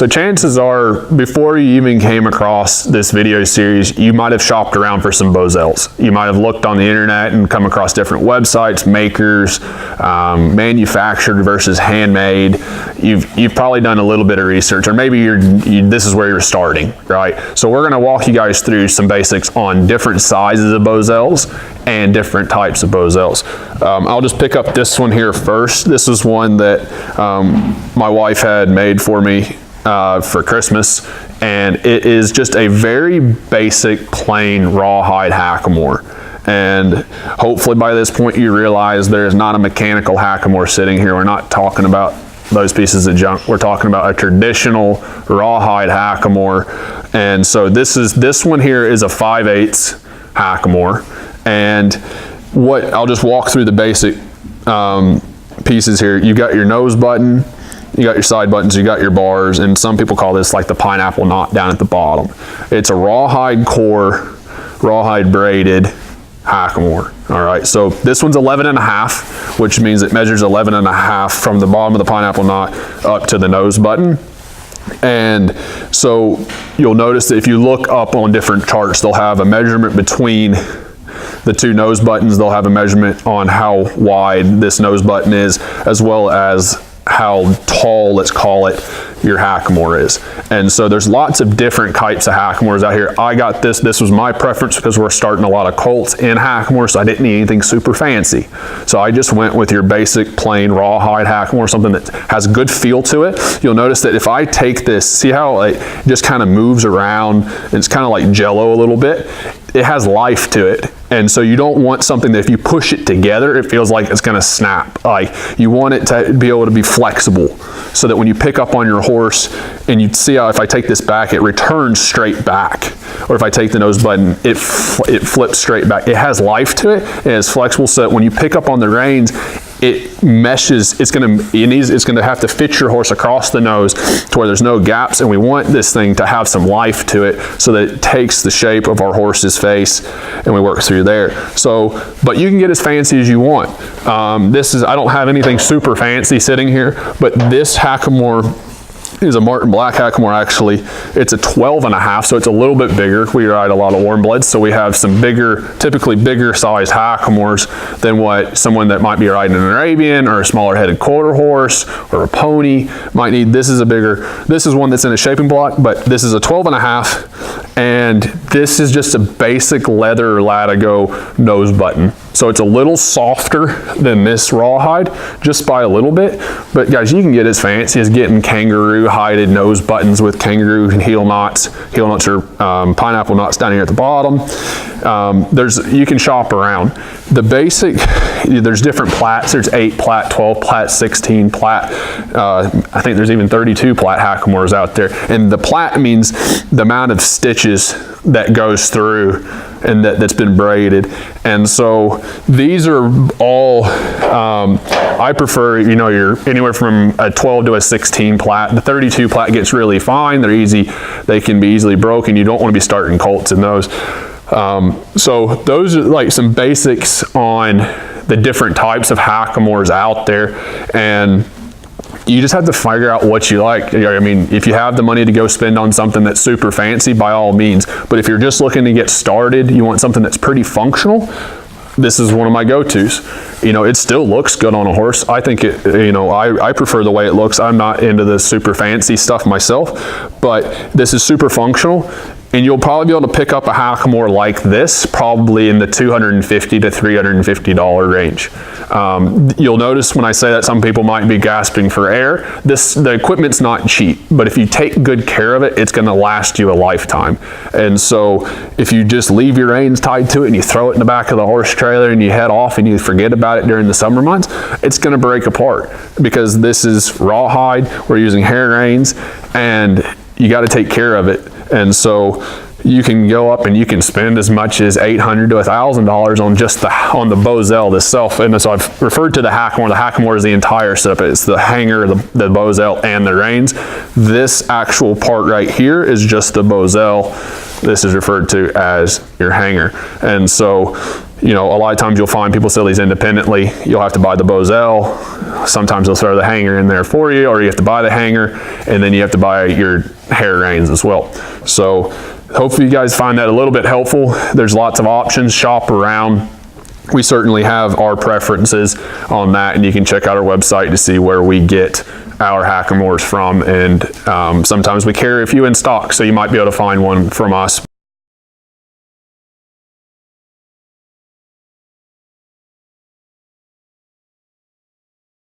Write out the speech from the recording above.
So chances are, before you even came across this video series, you might have shopped around for some Bosals. You might have looked on the internet and come across different websites, makers, manufactured versus handmade. You've probably done a little bit of research, or maybe this is where you're starting, right? So we're going to walk you guys through some basics on different sizes of Bosals and different types of Bosals. I'll just pick up this one here first. This is one that my wife had made for me for Christmas, and it is just a very basic plain rawhide Hackamore. And hopefully by this point you realize there's not a mechanical Hackamore sitting here. We're not talking about those pieces of junk. We're talking about a traditional rawhide Hackamore. And so this one here is a 5/8 Hackamore. And I'll just walk through the basic pieces here. You got your nose button, you got your side buttons, you got your bars, and some people call this like the pineapple knot down at the bottom. It's a rawhide core, rawhide braided Hackamore. All right, so this one's 11.5, which means it measures 11.5 from the bottom of the pineapple knot up to the nose button. And so you'll notice that if you look up on different charts, they'll have a measurement between the two nose buttons. They'll have a measurement on how wide this nose button is, as well as how tall, let's call it, your Hackamore is. And so there's lots of different types of Hackamores out here. I got this was my preference because we're starting a lot of Colts in Hackamore, so I didn't need anything super fancy. So I just went with your basic plain rawhide Hackamore, something that has good feel to it. You'll notice that if I take this, see how it just kind of moves around, and it's kind of like jello a little bit. It has life to it. And so you don't want something that if you push it together, it feels like it's going to snap. Like, you want it to be able to be flexible, so that when you pick up on your horse, and you see how if I take this back, it returns straight back. Or if I take the nose button, it flips straight back. It has life to it, and it's flexible, so that when you pick up on the reins, it meshes. It's going to have to fit your horse across the nose to where there's no gaps, and we want this thing to have some life to it, so that it takes the shape of our horse's face, and we work through there. So, but you can get as fancy as you want. I don't have anything super fancy sitting here, but this Hackamore is a Martin Black Hackamore. Actually, it's a 12.5, so it's a little bit bigger. We ride a lot of warm bloods, so we have some typically bigger size Hackamores than what someone that might be riding an Arabian or a smaller headed quarter horse or a pony might need. This is one that's in a shaping block, but this is a 12.5, and this is just a basic leather Latigo nose button. So it's a little softer than this rawhide, just by a little bit. But guys, you can get as fancy as getting kangaroo hided nose buttons with kangaroo and heel knots. Heel knots are pineapple knots down here at the bottom. You can shop around. The basic, there's different plats. There's 8 plat, 12 plat, 16 plat. I think there's even 32 plat Hackamores out there. And the plat means the amount of stitches that goes through and that's been braided. And so these are all, I prefer, you're anywhere from a 12 to a 16 plat. The 32 plat gets really fine. They're easy. They can be easily broken. You don't want to be starting Colts in those. So those are like some basics on the different types of Hackamores out there. And you just have to figure out what you like. I mean, if you have the money to go spend on something that's super fancy, by all means. But if you're just looking to get started, you want something that's pretty functional, this is one of my go-tos. It still looks good on a horse. I think I prefer the way it looks. I'm not into the super fancy stuff myself, but this is super functional. And you'll probably be able to pick up a Hackamore like this probably in the $250 to $350 range. You'll notice when I say that some people might be gasping for air. The equipment's not cheap, but if you take good care of it, it's going to last you a lifetime. And so if you just leave your reins tied to it and you throw it in the back of the horse trailer and you head off and you forget about it during the summer months, it's going to break apart, because this is rawhide. We're using hair reins, and you got to take care of it. And so you can go up and you can spend as much as $800 to $1,000 on the Bosal itself. And so I've referred to the Hackamore. The Hackamore is the entire setup. It's the hanger, the Bosal, and the reins. This actual part right here is just the Bosal. This is referred to as your hanger. And so You know, a lot of times you'll find people sell these independently. You'll have to buy the Bosal. Sometimes they'll throw the hanger in there for you, or you have to buy the hanger, and then you have to buy your hair reins as well. So hopefully you guys find that a little bit helpful. There's lots of options. Shop around. We certainly have our preferences on that, and you can check out our website to see where we get our Hackamores from, and sometimes we carry a few in stock, so you might be able to find one from us.